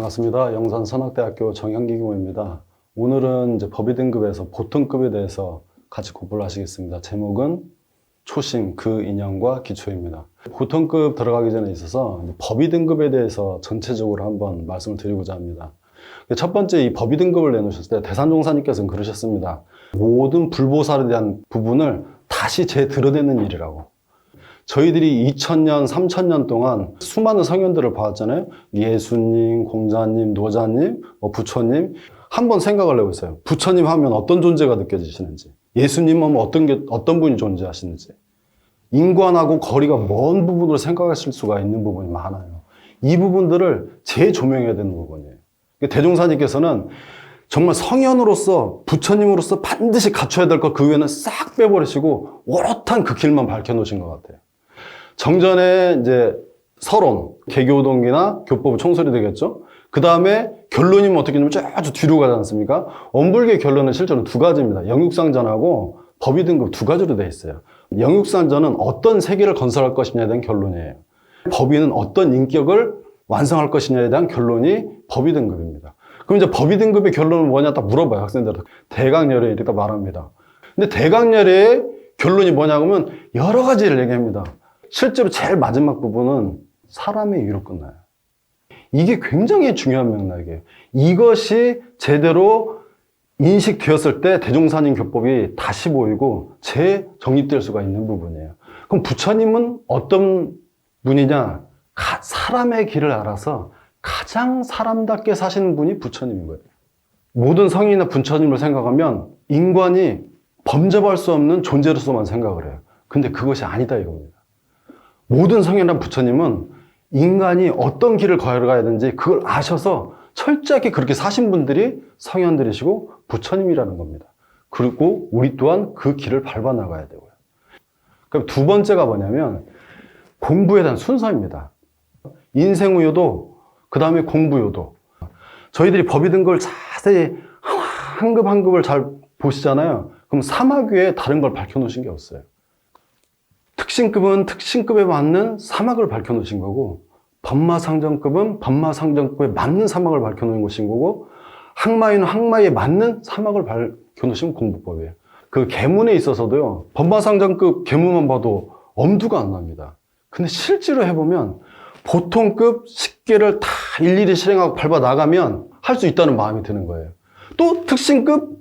반갑습니다. 영산선악대학교 정현기 교수입니다. 오늘은 이제 법의 등급에서 보통급에 대해서 같이 공부를 하시겠습니다. 제목은 초심, 그 인연과 기초입니다. 보통급 들어가기 전에 있어서 법의 등급에 대해서 전체적으로 한번 말씀을 드리고자 합니다. 첫 번째, 이 법의 등급을 내놓으셨을 때 대산종사님께서는 그러셨습니다. 모든 불보살에 대한 부분을 다시 재드러내는 일이라고. 저희들이 2000년, 3000년 동안 수많은 성현들을 봐왔잖아요. 예수님, 공자님, 노자님, 부처님. 한번 생각을 해보세요. 부처님 하면 어떤 존재가 느껴지시는지, 예수님 하면 어떤 분이 존재하시는지, 인간하고 거리가 먼 부분으로 생각하실 수가 있는 부분이 많아요. 이 부분들을 재조명해야 되는 부분이에요. 대종사님께서는 정말 성현으로서, 부처님으로서 반드시 갖춰야 될 것 그 외에는 싹 빼버리시고 오롯한 그 길만 밝혀놓으신 것 같아요. 정전에 이제 서론, 개교동기나 교법은 총설이 되겠죠. 그 다음에 결론이면 어떻게 되냐면 아주 뒤로 가지 않습니까? 엄불계 결론은 실제로 두 가지입니다. 영육상전하고 법의 등급 두 가지로 되어 있어요. 영육상전은 어떤 세계를 건설할 것이냐에 대한 결론이에요. 법의는 어떤 인격을 완성할 것이냐에 대한 결론이 법의 등급입니다. 그럼 이제 법의 등급의 결론은 뭐냐 딱 물어봐요, 학생들. 대강열애 이렇게 말합니다. 근데 대강열애의 결론이 뭐냐 하면 여러 가지를 얘기합니다. 실제로 제일 마지막 부분은 사람의 이유로 끝나요. 이게 굉장히 중요한 맥락이에요. 이것이 제대로 인식되었을 때 대종사님 교법이 다시 보이고 재정립될 수가 있는 부분이에요. 그럼 부처님은 어떤 분이냐? 사람의 길을 알아서 가장 사람답게 사시는 분이 부처님인 거예요. 모든 성인이나 부처님을 생각하면 인간이 범접할 수 없는 존재로서만 생각을 해요. 근데 그것이 아니다 이겁니다. 모든 성인이나 부처님은 인간이 어떤 길을 걸어가야 되는지 그걸 아셔서 철저하게 그렇게 사신 분들이 성현들이시고 부처님이라는 겁니다. 그리고 우리 또한 그 길을 밟아 나가야 되고요. 그럼 두 번째가 뭐냐면 공부에 대한 순서입니다. 인생우효도, 그 다음에 공부효도. 저희들이 법의 등급을 자세히 한 급 한 급을 잘 보시잖아요. 그럼 사막위에 다른 걸 밝혀놓으신 게 없어요. 특신급은 특신급에 맞는 사막을 밝혀놓으신 거고, 법마상정급은 법마상정급에 맞는 사막을 밝혀놓은 것인 거고, 항마위는 항마위에 맞는 사막을 밝혀놓으신 공부법이에요. 그 계문에 있어서도요, 법마상정급 계문만 봐도 엄두가 안 납니다. 근데 실제로 해보면 보통급 10개를 다 일일이 실행하고 밟아 나가면 할 수 있다는 마음이 드는 거예요. 또 특신급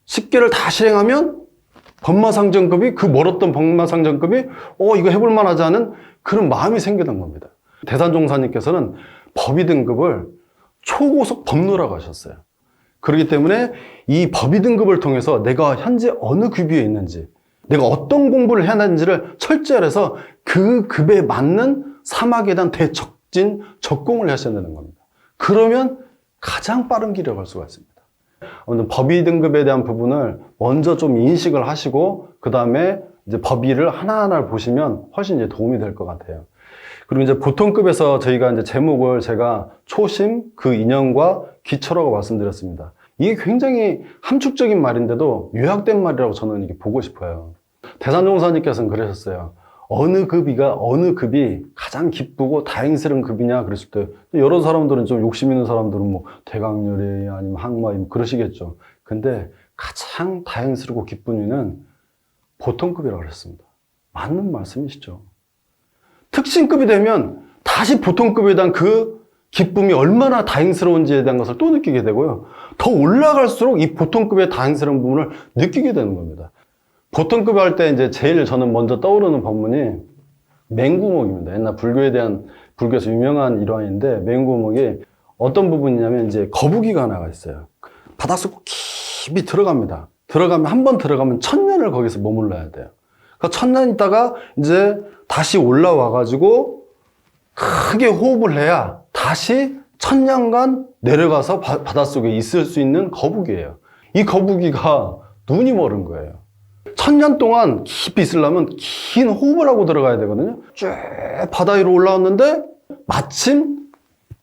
10개를 다 실행하면 법마상정급이 그 멀었던 법마상정급이 이거 해볼만 하지 않은 그런 마음이 생기는 겁니다. 대산종사님께서는 법의 등급을 초고속 법로라고 하셨어요. 그렇기 때문에 이 법의 등급을 통해서 내가 현재 어느 급위에 있는지, 내가 어떤 공부를 해야 하는지를 철저히 해서 그 급에 맞는 사막에 대한 대적진 적공을 하셔야 되는 겁니다. 그러면 가장 빠른 길을 갈 수가 있습니다. 오늘 법의 등급에 대한 부분을 먼저 좀 인식을 하시고 그 다음에 이제 법의를 하나하나 보시면 훨씬 이제 도움이 될 것 같아요. 그리고 이제 보통급에서 저희가 이제 제목을 제가 초심, 그 인연과 기초라고 말씀드렸습니다. 이게 굉장히 함축적인 말인데도 요약된 말이라고 저는 이게 보고 싶어요. 대산종사님께서는 그러셨어요. 어느 급이 가장 기쁘고 다행스러운 급이냐 그랬을 때 여러 사람들은 좀 욕심 있는 사람들은 뭐 대강열애 아니면 항마 그러시겠죠. 근데 가장 다행스럽고 기쁜 이는 보통급이라고 그랬습니다. 맞는 말씀이시죠. 특신급이 되면 다시 보통급에 대한 그 기쁨이 얼마나 다행스러운지에 대한 것을 또 느끼게 되고요. 더 올라갈수록 이 보통급의 다행스러운 부분을 느끼게 되는 겁니다. 보통급 할 때 이제 제일 저는 먼저 떠오르는 법문이 맹구목입니다. 옛날 불교에서 유명한 일화인데 맹구목이 어떤 부분이냐면 이제 거북이가 하나가 있어요. 바닷속 깊이 들어갑니다. 한 번 들어가면 1000년을 거기서 머물러야 돼요. 그러니까 1000년 있다가 이제 다시 올라와가지고 크게 호흡을 해야 다시 1000년간 내려가서 바닷속에 있을 수 있는 거북이에요. 이 거북이가 눈이 멀은 거예요. 1000년 동안 깊이 있으려면 긴 호흡을 하고 들어가야 되거든요. 쭉 바다 위로 올라왔는데 마침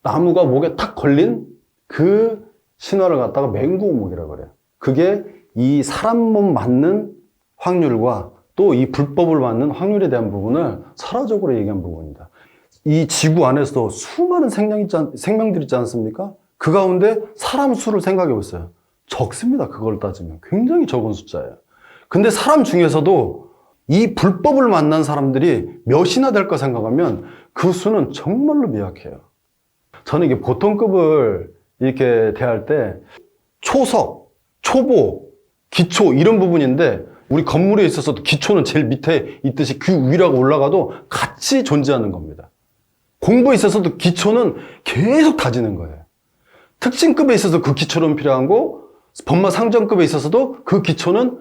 나무가 목에 탁 걸린 그 신화를 갖다가 맹구목이라고 그래요. 그게 이 사람 몸 맞는 확률과 또 이 불법을 맞는 확률에 대한 부분을 설화적으로 얘기한 부분입니다. 이 지구 안에서도 수많은 생명들이 있지 않습니까? 그 가운데 사람 수를 생각해 보세요. 적습니다. 그걸 따지면. 굉장히 적은 숫자예요. 근데 사람 중에서도 이 불법을 만난 사람들이 몇이나 될까 생각하면 그 수는 정말로 미약해요. 저는 이게 보통급을 이렇게 대할 때 초석, 초보, 기초 이런 부분인데 우리 건물에 있어서도 기초는 제일 밑에 있듯이 그 위라고 올라가도 같이 존재하는 겁니다. 공부에 있어서도 기초는 계속 다지는 거예요. 특징급에 있어서 그 기초는 필요한 거고 법마 상정급에 있어서도 그 기초는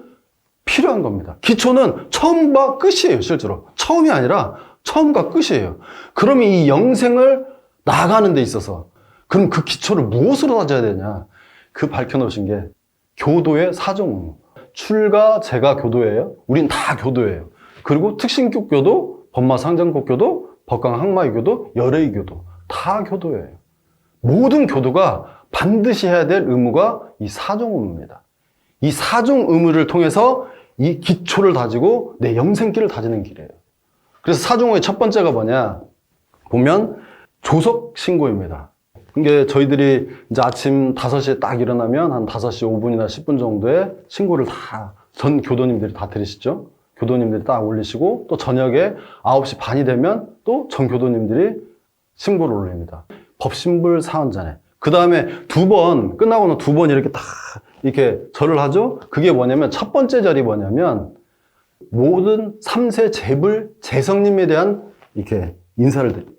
필요한 겁니다. 기초는 처음과 끝이에요. 실제로 처음이 아니라 처음과 끝이에요. 그러면 이 영생을 나아가는 데 있어서 그럼 그 기초를 무엇으로 다져야 되냐, 그 밝혀놓으신 게 교도의 사정. 출가 제가 교도예요. 우린 다 교도예요. 그리고 특신급 교도, 법마 상정급 교도, 법강 항마의 교도, 열의 교도 다 교도예요. 모든 교도가 반드시 해야 될 의무가 이 사종 의무입니다. 이 사종 의무를 통해서 이 기초를 다지고 내 영생길을 다지는 길이에요. 그래서 사종의 첫 번째가 뭐냐 보면 조석 신고입니다. 이게 저희들이 이제 아침 5시에 딱 일어나면 한 5시 5분이나 10분 정도에 신고를 다 전 교도님들이 다 들으시죠? 교도님들이 딱 올리시고 또 저녁에 9시 반이 되면 또 전 교도님들이 신고를 올립니다. 법신불 사헌전에. 그 다음에 끝나고는 2번 이렇게 딱 이렇게 절을 하죠? 그게 뭐냐면 첫 번째 절이 뭐냐면 모든 3세 재불 재성님에 대한 이렇게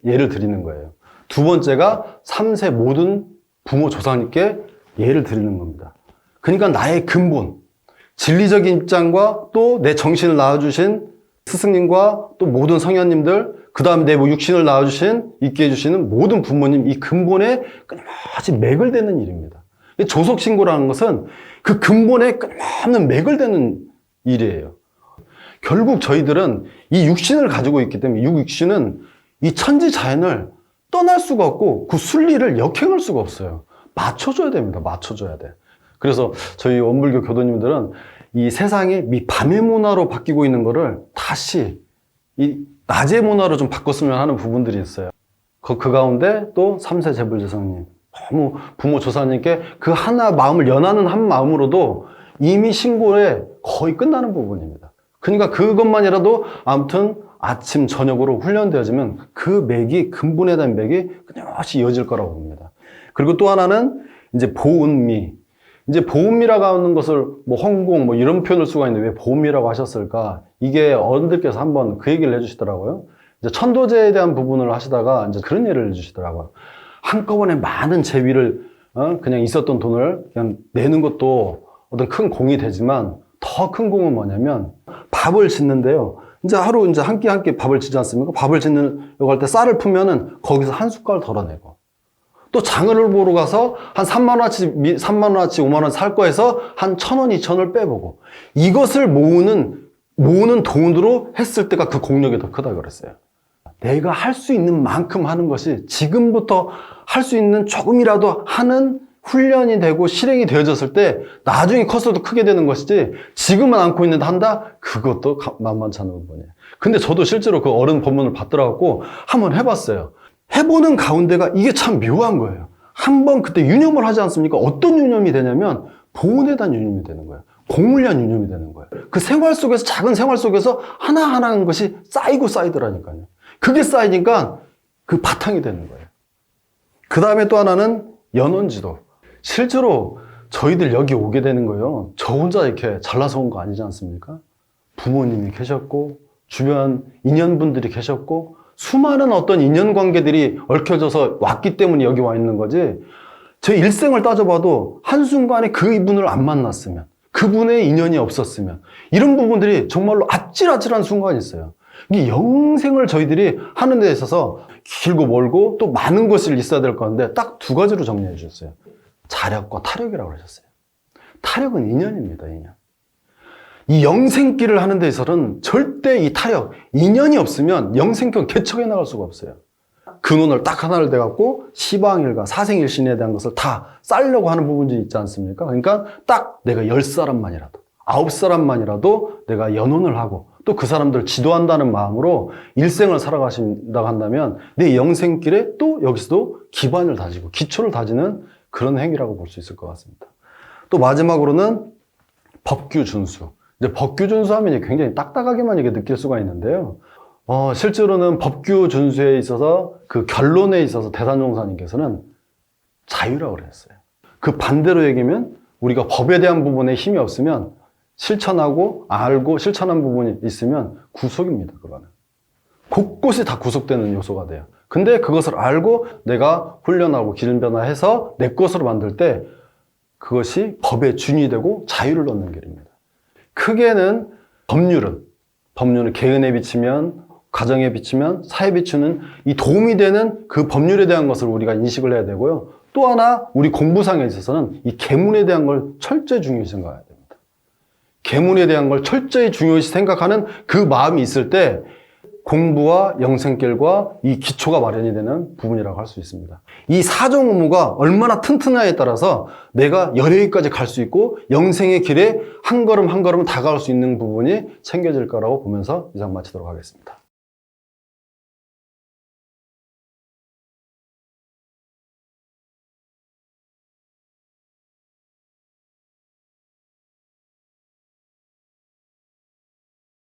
예를 드리는 거예요. 두 번째가 3세 모든 부모 조상님께 예를 드리는 겁니다. 그러니까 나의 근본, 진리적인 입장과 또 내 정신을 낳아주신 스승님과 또 모든 성현님들, 그 다음에 내 육신을 낳아주신, 있게 해주시는 모든 부모님, 이 근본에 끊임없이 맥을 대는 일입니다. 조석신고라는 것은 그 근본에 끊임없는 맥을 대는 일이에요. 결국 저희들은 이 육신을 가지고 있기 때문에 육신은 이 천지자연을 떠날 수가 없고 그 순리를 역행할 수가 없어요. 맞춰줘야 됩니다. 맞춰줘야 돼. 그래서 저희 원불교 교도님들은 이 세상이 밤의 문화로 바뀌고 있는 거를 다시 이 낮의 문화로 좀 바꿨으면 하는 부분들이 있어요. 그 가운데 또 3세 재불재성님, 너무 부모 조사님께 그 하나 마음을 연하는 한 마음으로도 이미 신고에 거의 끝나는 부분입니다. 그러니까 그것만이라도 아무튼 아침 저녁으로 훈련되어지면 그 맥이, 근본에 대한 맥이 끊임없이 이어질 거라고 봅니다. 그리고 또 하나는 이제 보은미. 이제 보은미라고 하는 것을 헌공 이런 표현을 쓰고 있는데 왜 보은미라고 하셨을까? 이게 어른들께서 한번 그 얘기를 해주시더라고요. 이제 천도제에 대한 부분을 하시다가 이제 그런 예를 해주시더라고요. 한꺼번에 많은 제비를 그냥 있었던 돈을 그냥 내는 것도 어떤 큰 공이 되지만 더 큰 공은 뭐냐면 밥을 짓는데요. 이제 하루 이제 한 끼 밥을 짓지 않습니까? 밥을 짓는 할 때 쌀을 풀면은 거기서 한 숟갈 덜어내고 또 장을 보러 가서 한 3만원어치, 3만원어치, 5만원 살 거에서 한 1,000원, 2,000원을 빼보고 이것을 모으는 돈으로 했을 때가 그 공력이 더 크다 그랬어요. 내가 할 수 있는 만큼 하는 것이 지금부터 할 수 있는 조금이라도 하는 훈련이 되고 실행이 되어졌을 때 나중에 커서도 크게 되는 것이지 지금은 안고 있는데 한다? 그것도 만만치 않은 부분이에요. 근데 저도 실제로 그 어른 법문을 받더라고 한번 해봤어요. 해보는 가운데가 이게 참 묘한 거예요. 한번 그때 유념을 하지 않습니까? 어떤 유념이 되냐면 보온에 대한 유념이 되는 거예요. 공을 위한 유념이 되는 거예요. 그 생활 속에서 작은 생활 속에서 하나하나 하는 것이 쌓이더라니까요. 그게 쌓이니까 그 바탕이 되는 거예요. 그 다음에 또 하나는 연원지도. 실제로 저희들 여기 오게 되는 거예요. 저 혼자 이렇게 잘나서 온 거 아니지 않습니까? 부모님이 계셨고 주변 인연분들이 계셨고 수많은 어떤 인연관계들이 얽혀져서 왔기 때문에 여기 와 있는 거지 제 일생을 따져봐도 한순간에 그 이분을 안 만났으면 그분의 인연이 없었으면 이런 부분들이 정말로 아찔아찔한 순간이 있어요. 이 영생을 저희들이 하는 데 있어서 길고 멀고 또 많은 것을 있어야 될 건데 딱 두 가지로 정리해 주셨어요. 자력과 타력이라고 하셨어요. 타력은 인연입니다. 인연. 이 영생길을 하는 데 있어서는 절대 이 타력, 인연이 없으면 영생길 개척해 나갈 수가 없어요. 근원을 딱 하나를 대갖고 시방일과 사생일신에 대한 것을 다 쌓으려고 하는 부분이 있지 않습니까? 그러니까 딱 내가 10사람만이라도 9사람만이라도 내가 연혼을 하고 또 그 사람들을 지도한다는 마음으로 일생을 살아가신다고 한다면 내 영생길에 또 여기서도 기반을 다지고 기초를 다지는 그런 행위라고 볼 수 있을 것 같습니다. 또 마지막으로는 법규 준수. 이제 법규 준수하면 이제 굉장히 딱딱하게만 이게 느낄 수가 있는데요. 실제로는 법규 준수에 있어서 그 결론에 있어서 대산종사님께서는 자유라고 그랬어요. 그 반대로 얘기하면 우리가 법에 대한 부분에 힘이 없으면 실천하고 알고 실천한 부분이 있으면 구속입니다. 그거는 곳곳이 다 구속되는 요소가 돼요. 근데 그것을 알고 내가 훈련하고 기능 변화해서 내 것으로 만들 때 그것이 법의 준이 되고 자유를 얻는 길입니다. 크게는 법률은 개인에 비치면, 가정에 비치면, 사회에 비추는 이 도움이 되는 그 법률에 대한 것을 우리가 인식을 해야 되고요. 또 하나 우리 공부상에 있어서는 이 계문에 대한 걸 철저히 중요시 생각해야 됩니다. 계문에 대한 걸 철저히 중요시 생각하는 그 마음이 있을 때 공부와 영생길과 이 기초가 마련이 되는 부분이라고 할 수 있습니다. 이 사정 의무가 얼마나 튼튼하에 따라서 내가 열여기까지 갈 수 있고 영생의 길에 한 걸음 한 걸음 다가갈 수 있는 부분이 챙겨질 거라고 보면서 이상 마치도록 하겠습니다.